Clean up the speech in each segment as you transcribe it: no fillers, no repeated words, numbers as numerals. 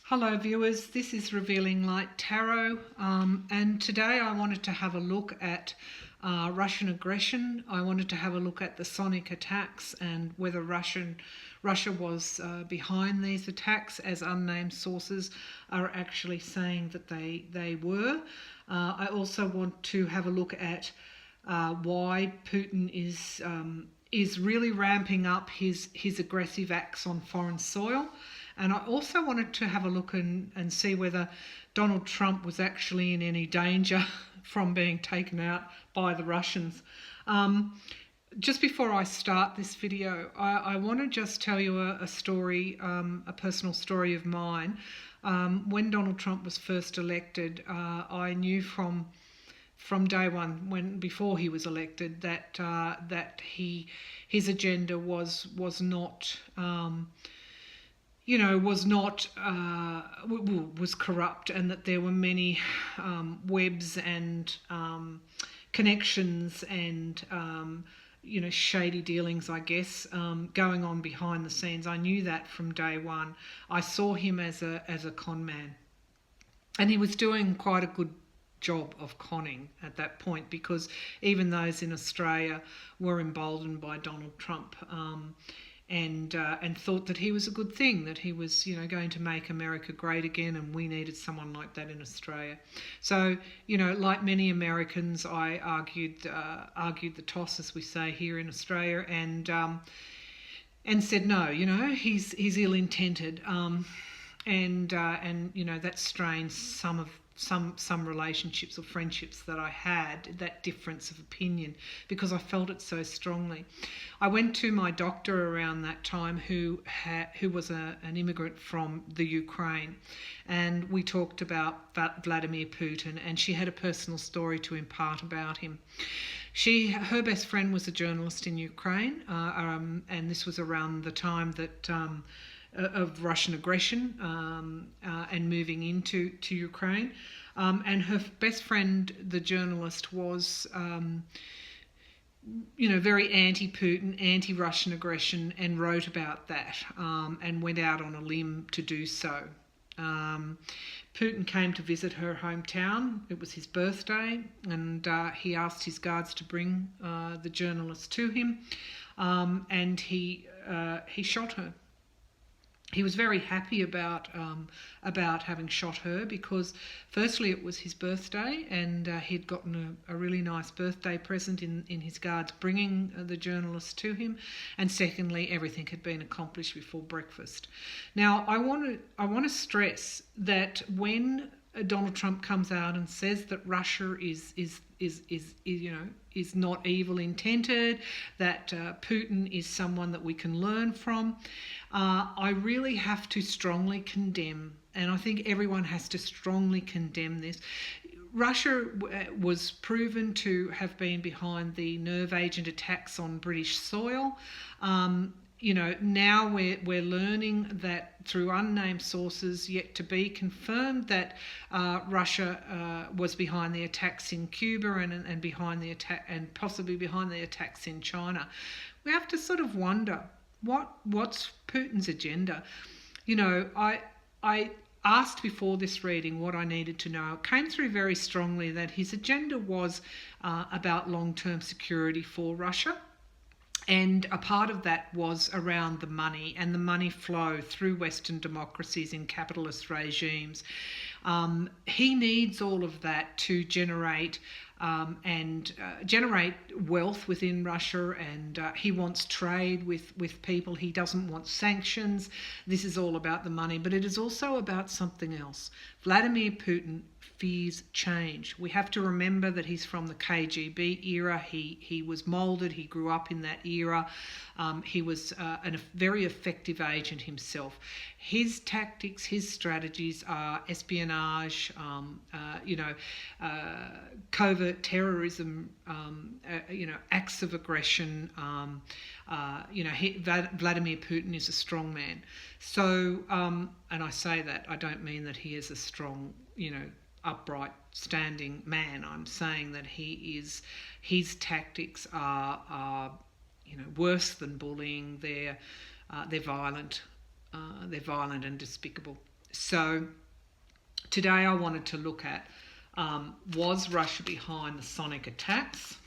Hello viewers, this is Revealing Light Tarot, and today I wanted to have a look at Russian aggression. I wanted to have a look at the sonic attacks and whether Russia was behind these attacks, as unnamed sources are actually saying that they were. I also want to have a look at why Putin is really ramping up his aggressive acts on foreign soil. And I also wanted to have a look and see whether Donald Trump was actually in any danger from being taken out by the Russians. Just before I start this video, I want to just tell you a story, a personal story of mine. When Donald Trump was first elected, I knew from day one, before he was elected, that his agenda was not. Was corrupt, and that there were many webs and connections and shady dealings, I guess, going on behind the scenes. I knew that from day one. I saw him as a con man, and he was doing quite a good job of conning at that point, because even those in Australia were emboldened by Donald Trump. And thought that he was a good thing, that he was, going to make America great again, and we needed someone like that in Australia. So, like many Americans, I argued the toss, as we say here in Australia, and said no. He's ill-intended, and that strains some relationships or friendships that I had, that difference of opinion, because I felt it so strongly. I went to my doctor around that time, who was an immigrant from the Ukraine, and we talked about Vladimir Putin, and she had a personal story to impart about him. Her best friend was a journalist in Ukraine, and this was around the time that of Russian aggression and moving into Ukraine. And her best friend, the journalist, was very anti-Putin, anti-Russian aggression, and wrote about that and went out on a limb to do so. Putin came to visit her hometown. It was his birthday, and he asked his guards to bring the journalist to him, and he shot her. He was very happy about having shot her, because firstly it was his birthday, and he'd gotten a really nice birthday present in his guards bringing the journalist to him, and secondly everything had been accomplished before breakfast. Now I want to stress that when Donald Trump comes out and says that Russia is not evil intended, that Putin is someone that we can learn from, I really have to strongly condemn, and I think everyone has to strongly condemn this. Russia was proven to have been behind the nerve agent attacks on British soil. Now we're learning that through unnamed sources yet to be confirmed, that Russia was behind the attacks in Cuba and behind the attack, and possibly behind the attacks in China. We have to sort of wonder what's Putin's agenda. I asked before this reading what I needed to know. It came through very strongly that his agenda was about long-term security for Russia. And a part of that was around the money and the money flow through Western democracies in capitalist regimes. He needs all of that to generate wealth within Russia, and he wants trade with people. He doesn't want sanctions. This is all about the money, but it is also about something else. Vladimir Putin fears change. We have to remember that he's from the KGB era. He was moulded. He grew up in that era. He was a very effective agent himself. His tactics, his strategies are espionage, covert terrorism, acts of aggression. Vladimir Putin is a strong man. So, and I say that, I don't mean that he is a strong, upright, standing man. I'm saying that his tactics are worse than bullying. They're violent. They're violent and despicable. So today I wanted to look at, was Russia behind the sonic attacks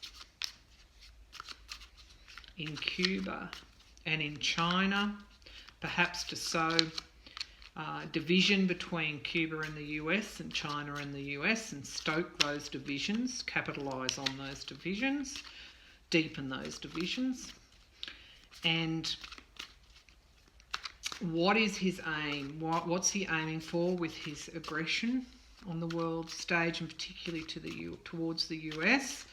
in Cuba and in China, perhaps to sow division between Cuba and the US and China and the US, and stoke those divisions, capitalise on those divisions, deepen those divisions. And what is his aim? What's he aiming for with his aggression on the world stage, and particularly towards the US?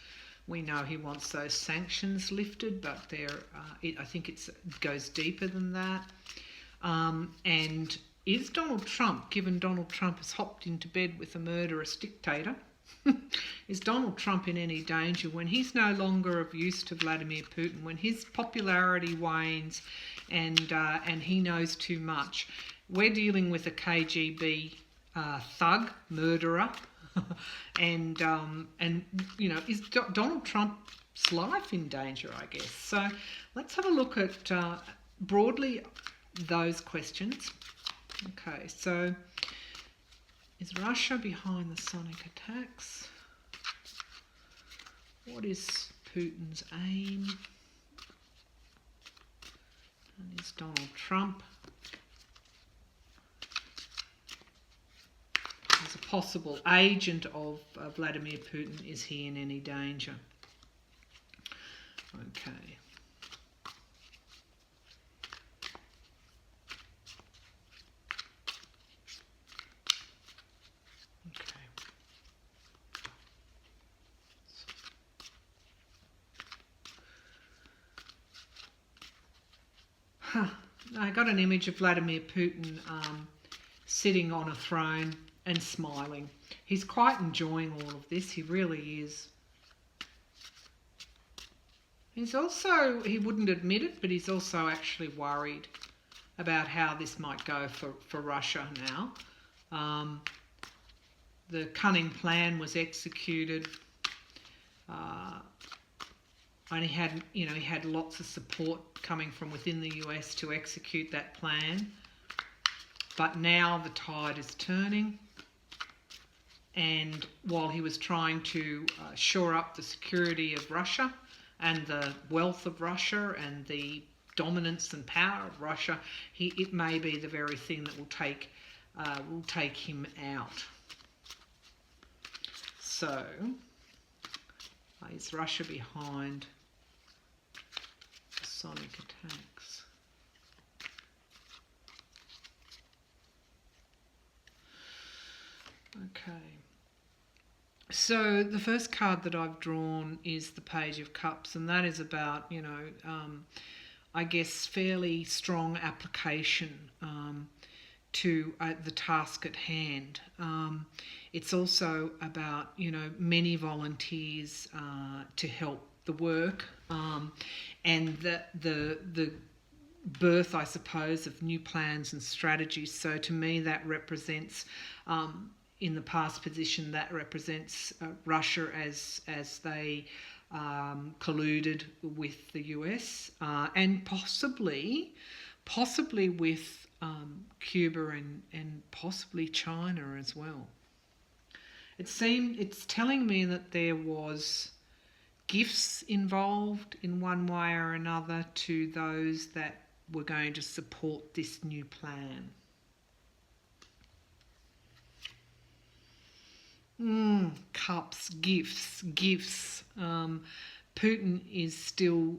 We know he wants those sanctions lifted, but I think it goes deeper than that. And is Donald Trump, given Donald Trump has hopped into bed with a murderous dictator, is Donald Trump in any danger when he's no longer of use to Vladimir Putin, when his popularity wanes and he knows too much? We're dealing with a KGB thug, murderer, and you know, is Donald Trump's life in danger, I guess? So let's have a look at broadly those questions. Okay, so is Russia behind the sonic attacks? What is Putin's aim? And is Donald Trump as a possible agent of Vladimir Putin, is he in any danger? Okay. I got an image of Vladimir Putin sitting on a throne and smiling. He's quite enjoying all of this. He really is. He's also, he wouldn't admit it, but he's also actually worried about how this might go for Russia now. The cunning plan was executed. And he had lots of support coming from within the US to execute that plan. But now the tide is turning. And while he was trying to shore up the security of Russia and the wealth of Russia and the dominance and power of Russia, it may be the very thing that will take him out. So, is Russia behind sonic attacks? Okay. So the first card that I've drawn is the Page of Cups, and that is about, I guess, fairly strong application to the task at hand. It's also about, many volunteers to help the work, and the birth, I suppose, of new plans and strategies. So to me, that represents, in the past position, that represents Russia as they colluded with the US, and possibly with Cuba and possibly China as well. It's telling me that there was gifts involved in one way or another to those that were going to support this new plan. Cups, gifts. Putin is still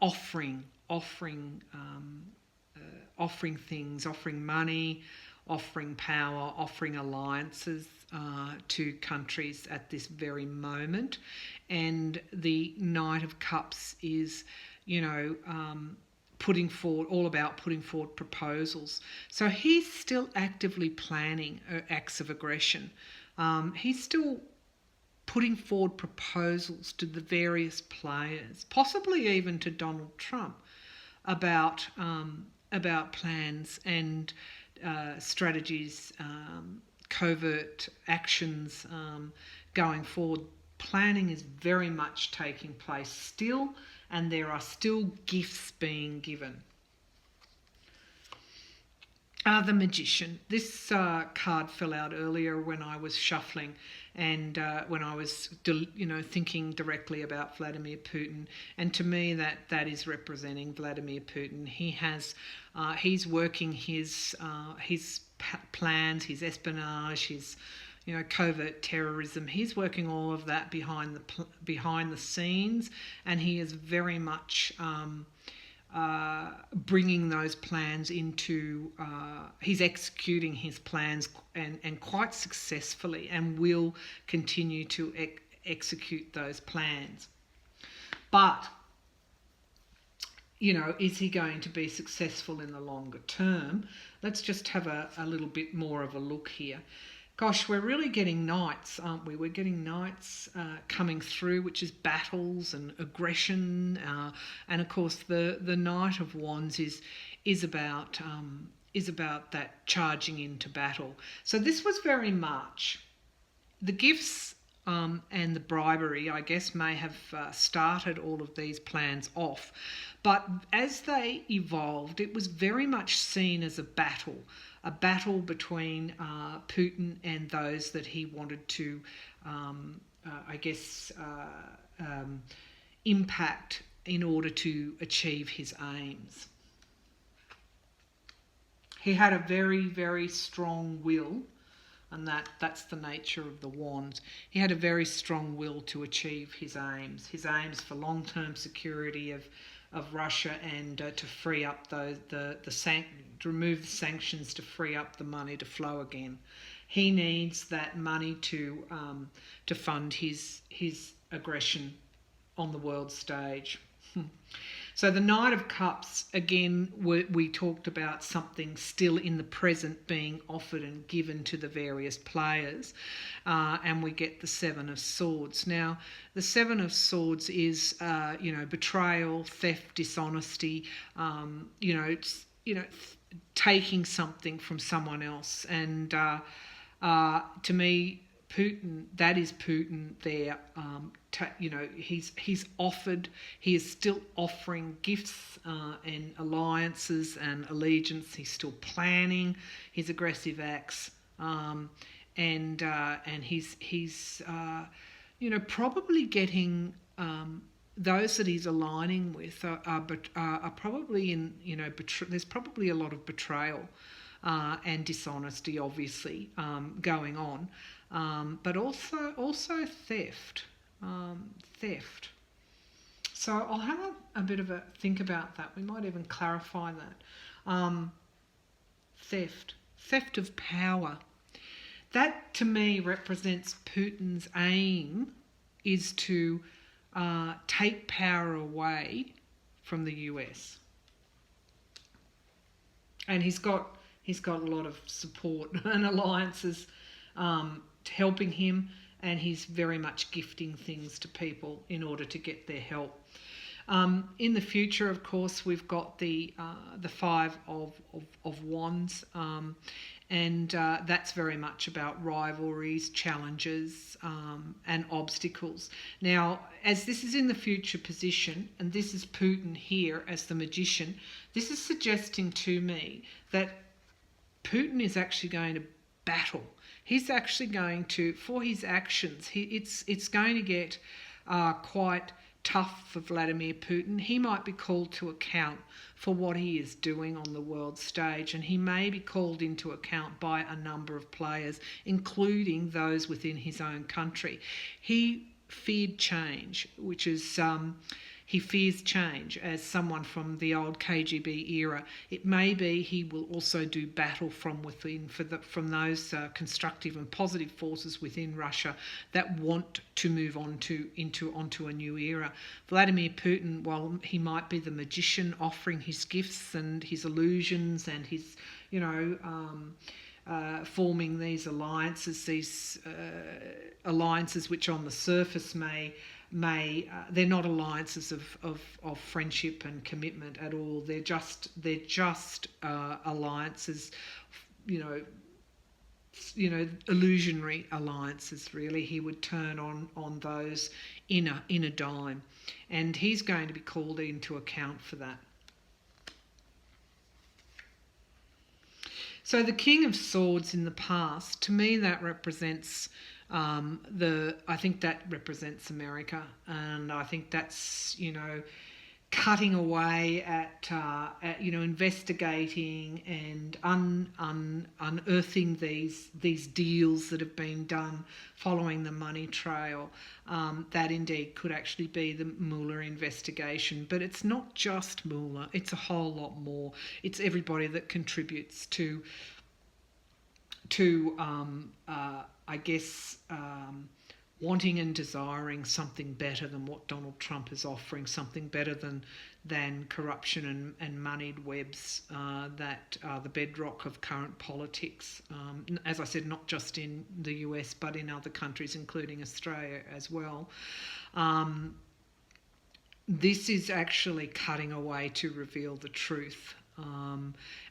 offering things, offering money, offering power, offering alliances to countries at this very moment. And the Knight of Cups is, putting forward proposals. So he's still actively planning acts of aggression. He's still putting forward proposals to the various players, possibly even to Donald Trump, about plans and strategies, covert actions going forward. Planning is very much taking place still, and there are still gifts being given. The Magician. This card fell out earlier when I was shuffling, and when I was, thinking directly about Vladimir Putin. And to me, that is representing Vladimir Putin. He's working his plans, his espionage, his covert terrorism. He's working all of that behind the scenes, and he is very much bringing those plans into, he's executing his plans and quite successfully, and will continue to execute those plans. But, is he going to be successful in the longer term? Let's just have a little bit more of a look here. Gosh, we're really getting knights, aren't we? We're getting knights coming through, which is battles and aggression, and of course the Knight of Wands is about that charging into battle. So this was very much the gifts and the bribery, I guess, may have started all of these plans off, but as they evolved, it was very much seen as a battle between Putin and those that he wanted to, impact in order to achieve his aims. He had a very, very strong will, and that's the nature of the wands. He had a very strong will to achieve his aims for long-term security of Russia, and to free up to remove the sanctions, to free up the money to flow again. He needs that money to fund his aggression on the world stage. So the Knight of Cups, again, we talked about something still in the present being offered and given to the various players, and we get the Seven of Swords. Now, the Seven of Swords is, betrayal, theft, dishonesty, taking something from someone else. And to me, Putin, that is Putin there. He is still offering gifts and alliances and allegiance. He's still planning his aggressive acts, and he's probably getting those that he's aligning with are probably in there's probably a lot of betrayal and dishonesty, obviously, going on. But also theft. So I'll have a bit of a think about that. We might even clarify that. Theft of power. That to me represents Putin's aim is to take power away from the US. And he's got a lot of support and alliances helping him, and he's very much gifting things to people in order to get their help. In the future, of course, we've got the Five of Wands, and that's very much about rivalries, challenges, and obstacles. Now, as this is in the future position, and this is Putin here as the Magician, this is suggesting to me that Putin is actually going to battle. He's actually going to, for his actions, it's going to get quite tough for Vladimir Putin. He might be called to account for what he is doing on the world stage, and he may be called into account by a number of players, including those within his own country. He feared change, which is he fears change as someone from the old KGB era. It may be he will also do battle from within from those constructive and positive forces within Russia that want to move onto a new era. Vladimir Putin, while he might be the magician offering his gifts and his illusions and his, forming these alliances, which on the surface may they're not alliances of friendship and commitment at all. They're just alliances, illusionary alliances. Really, he would turn on those in a dime, and he's going to be called into account for that. So the King of Swords in the past, to me, that represents I think that represents America, and I think that's, cutting away at investigating and unearthing these deals that have been done following the money trail. That indeed could actually be the Mueller investigation, but it's not just Mueller; it's a whole lot more. It's everybody that contributes to I guess wanting and desiring something better than what Donald Trump is offering, something better than corruption and moneyed webs that are the bedrock of current politics. As I said, not just in the US, but in other countries, including Australia as well. This is actually cutting away to reveal the truth.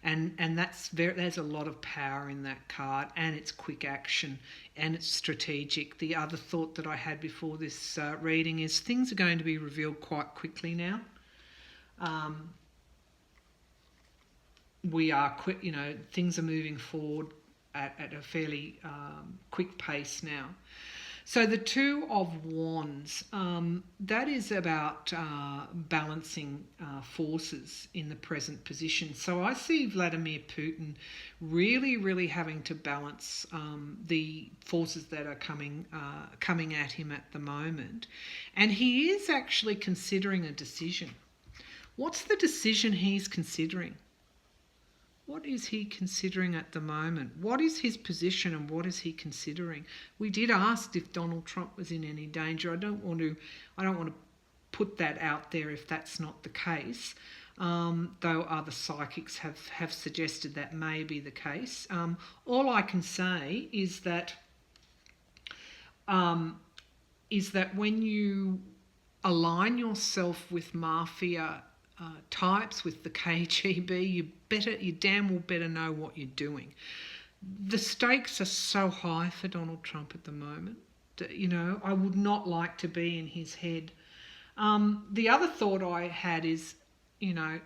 And there's a lot of power in that card, and it's quick action and it's strategic. The other thought that I had before this reading is things are going to be revealed quite quickly now. Things are moving forward at a fairly quick pace now. So the Two of Wands, that is about balancing forces in the present position. So I see Vladimir Putin really, really having to balance the forces that are coming at him at the moment. And he is actually considering a decision. What's the decision he's considering? What is he considering at the moment? What is his position and what is he considering? We did ask if Donald Trump was in any danger. I don't want to put that out there if that's not the case, though other psychics have suggested that may be the case. All I can say is that when you align yourself with mafia types, with the KGB, you damn well better know what you're doing. The stakes are so high for Donald Trump at the moment that, I would not like to be in his head. The other thought I had is, here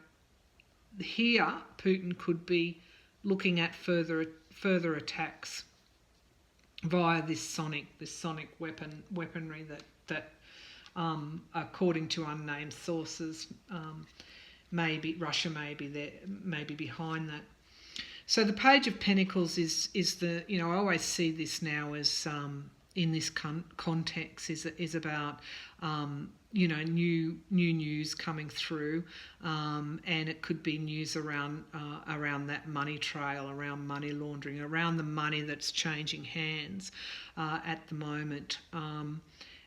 Putin could be looking at further attacks via this sonic weaponry that according to unnamed sources, maybe Russia may be behind that. So the Page of Pentacles is the, I always see this now as in this context is about new news coming through, and it could be news around that money trail, around money laundering, around the money that's changing hands at the moment.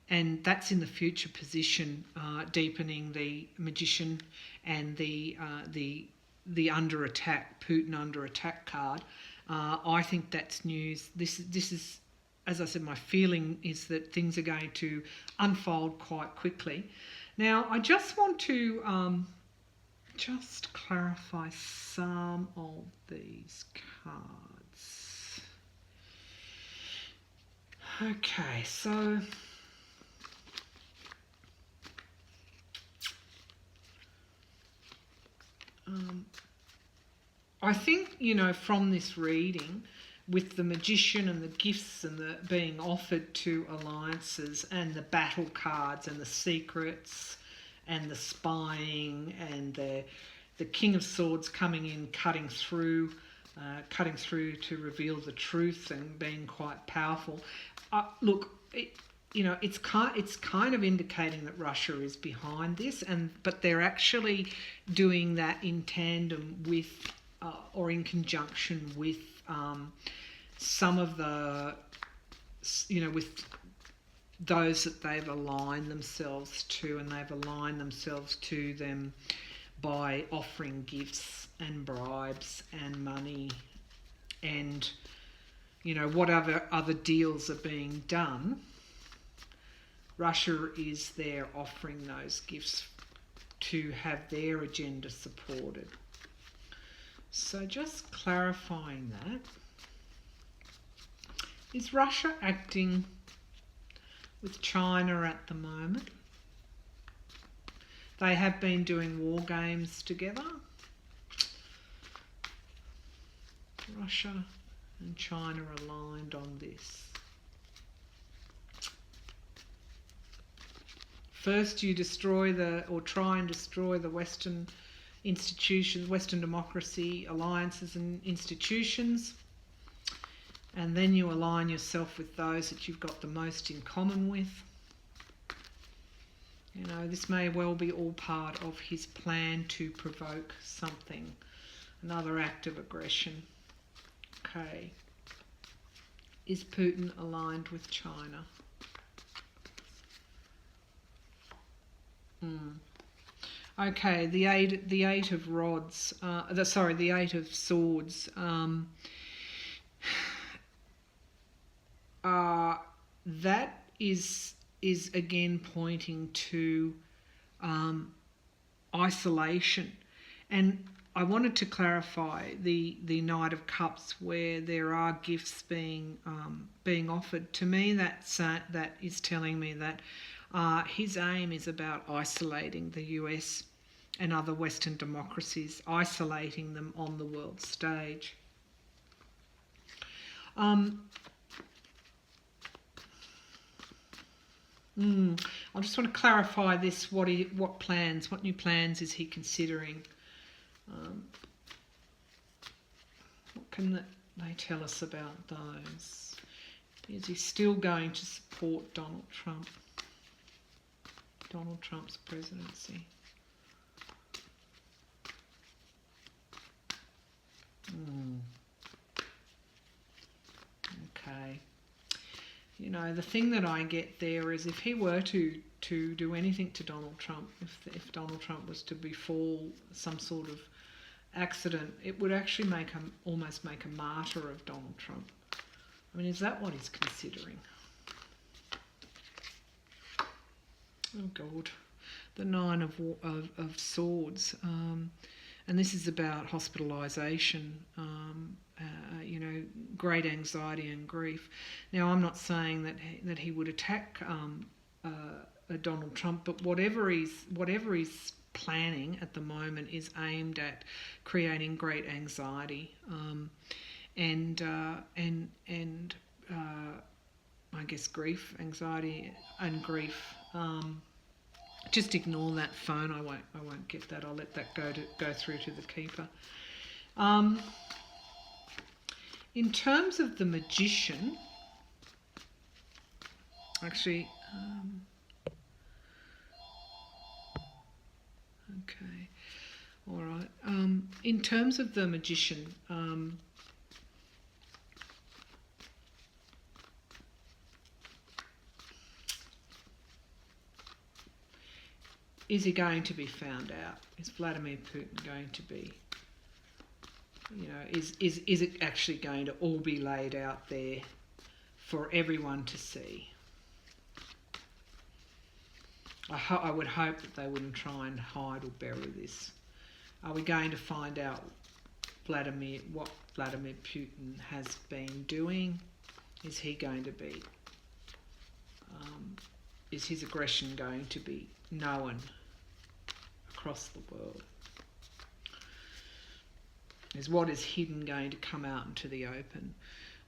And that's in the future position, deepening the Magician and the under attack, Putin under attack card. I think that's news. This is, as I said, my feeling is that things are going to unfold quite quickly. Now, I just want to just clarify some of these cards. Okay, so I think, from this reading, with the Magician and the gifts and the being offered to alliances and the battle cards and the secrets and the spying and the King of Swords coming in, cutting through to reveal the truth and being quite powerful. Look, it's kind of indicating that Russia is behind this, but they're actually doing that in tandem with or in conjunction with some of the, with those that they've aligned themselves to, and they've aligned themselves to them by offering gifts and bribes and money and, whatever other deals are being done. Russia is there offering those gifts to have their agenda supported. So just clarifying that. Is Russia acting with China at the moment? They have been doing war games together. Russia and China aligned on this. First, you destroy or try and destroy the Western institutions, Western democracy, alliances and institutions, and then you align yourself with those that you've got the most in common with. You know, this may well be all part of his plan to provoke something, another act of aggression. Okay. Is Putin aligned with China? Okay, the eight of rods. The eight of swords. That is again pointing to isolation, and I wanted to clarify the Knight of Cups, where there are gifts being offered. To me, that is telling me that his aim is about isolating the US and other Western democracies, isolating them on the world stage. I just want to clarify this. What new plans is he considering? What can they tell us about those? Is he still going to support Donald Trump's presidency? Okay. You know, the thing that I get there is if he were to do anything to Donald Trump, if Donald Trump was to befall some sort of accident, it would actually almost make a martyr of Donald Trump. I mean, is that what he's considering? Oh God, the Nine of Swords, and this is about hospitalisation. You know, great anxiety and grief. Now, I'm not saying that he would attack Donald Trump, but whatever he's planning at the moment is aimed at creating great anxiety and I guess grief, anxiety and grief. Just ignore that phone. I won't get that. I'll let that go through to the keeper. In terms of the magician, actually, okay, all right. In terms of the magician, is he going to be found out? Is Vladimir Putin going to be? You know, is it actually going to all be laid out there for everyone to see? I would hope that they wouldn't try and hide or bury this. Are we going to find out what Vladimir Putin has been doing? Is he going to be? Is his aggression going to be known across the world? Is what is hidden going to come out into the open?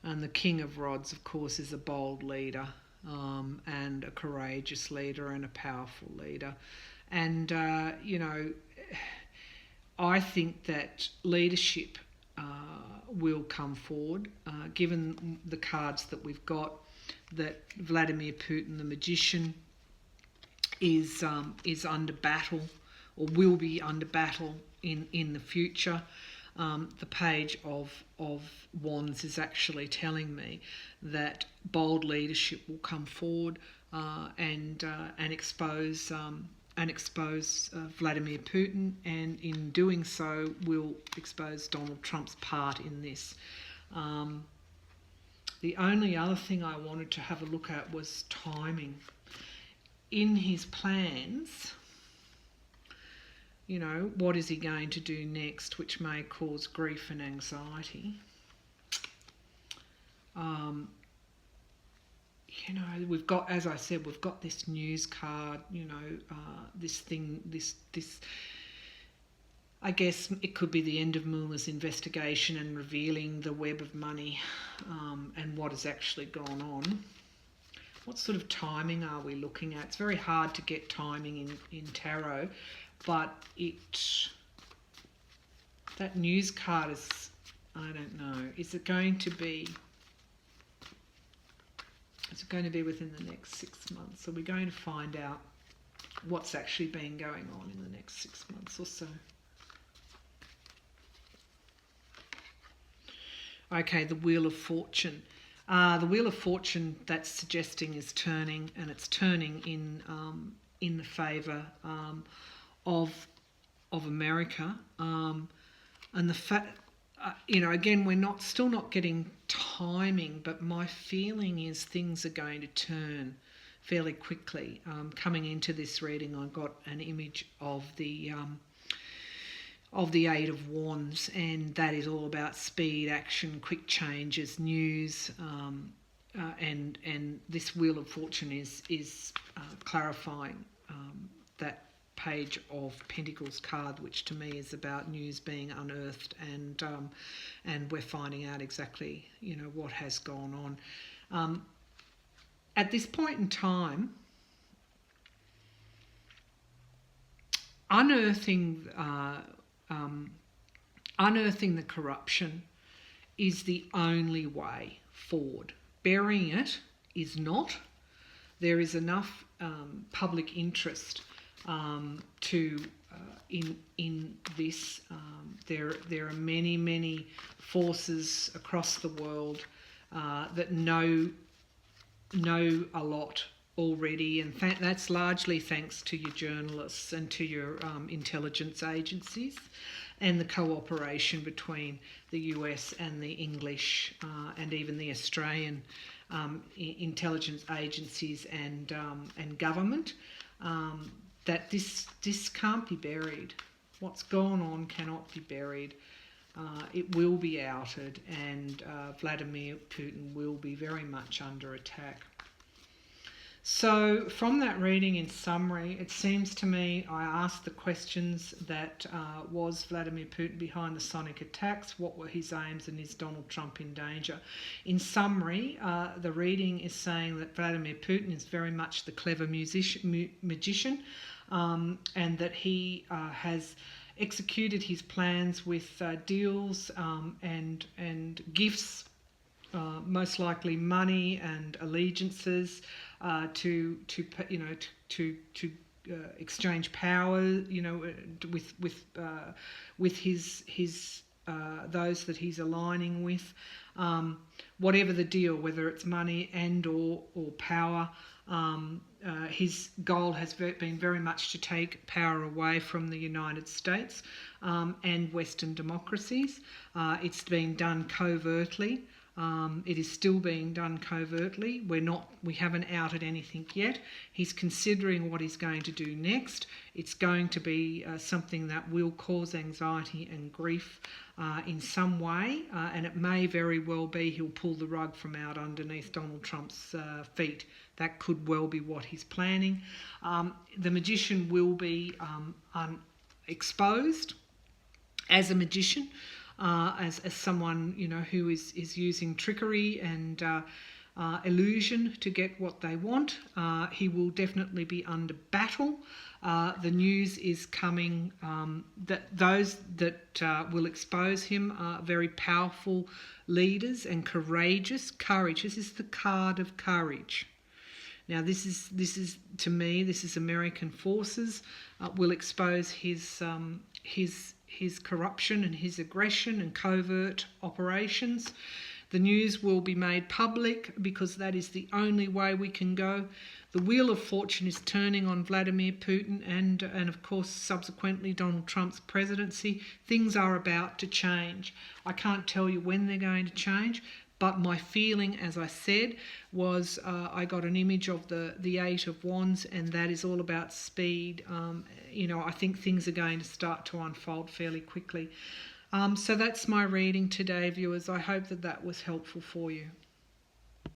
And the King of Rods, of course, is a bold leader and a courageous leader and a powerful leader. And, you know, I think that leadership will come forward, given the cards that we've got, that Vladimir Putin, the magician, is under battle or will be under battle in the future. The Page of Wands is actually telling me that bold leadership will come forward and expose Vladimir Putin, and in doing so will expose Donald Trump's part in this. The only other thing I wanted to have a look at was timing. In his plans, you know, what is he going to do next, which may cause grief and anxiety? You know, we've got, as I said, we've got this news card, you know, this thing, this I guess it could be the end of Mueller's investigation and revealing the web of money and what has actually gone on. What sort of timing are we looking at? It's very hard to get timing in tarot, but that news card is, I don't know, is it going to be within the next 6 months? Are we going to find out what's actually been going on in the next 6 months or so? Okay, the Wheel of Fortune. The Wheel of Fortune, that's suggesting, is turning, and it's turning in the favour of America. And the fact, again, we're still not getting timing, but my feeling is things are going to turn fairly quickly. Coming into this reading, I got an image of the Eight of Wands, and that is all about speed, action, quick changes, news, and this Wheel of Fortune is clarifying that Page of Pentacles card, which to me is about news being unearthed, and we're finding out exactly what has gone on. At this point in time, unearthing the corruption is the only way forward. Burying it is not. There is enough public interest in this. There are many forces across the world that know a lot already, and that's largely thanks to your journalists and to your intelligence agencies, and the cooperation between the US and the English and even the Australian intelligence agencies and government. That this can't be buried. What's gone on cannot be buried. It will be outed, and Vladimir Putin will be very much under attack. So from that reading, in summary, it seems to me, I asked the questions that was Vladimir Putin behind the sonic attacks? What were his aims, and is Donald Trump in danger? In summary, the reading is saying that Vladimir Putin is very much the clever magician, and that he has executed his plans with deals and gifts, most likely money and allegiances, to exchange power, with his those that he's aligning with, whatever the deal, whether it's money and or power. His goal has been very much to take power away from the United States and Western democracies. It's being done covertly. It is still being done covertly. We haven't outed anything yet. He's considering what he's going to do next. It's going to be something that will cause anxiety and grief in some way, and it may very well be he'll pull the rug from out underneath Donald Trump's feet. That could well be what he's planning. The magician will be exposed as a magician. As someone who is using trickery and illusion to get what they want. He will definitely be under battle. The news is coming that those that will expose him are very powerful leaders and courageous. Courage. This is the card of courage. Now, this is to me, this is American forces will expose his corruption and his aggression and covert operations. The news will be made public because that is the only way we can go. The Wheel of Fortune is turning on Vladimir Putin and of course subsequently Donald Trump's presidency. Things are about to change. I can't tell you when they're going to change, but my feeling, as I said, was I got an image of the Eight of Wands, and that is all about speed. I think things are going to start to unfold fairly quickly. So that's my reading today, viewers. I hope that was helpful for you.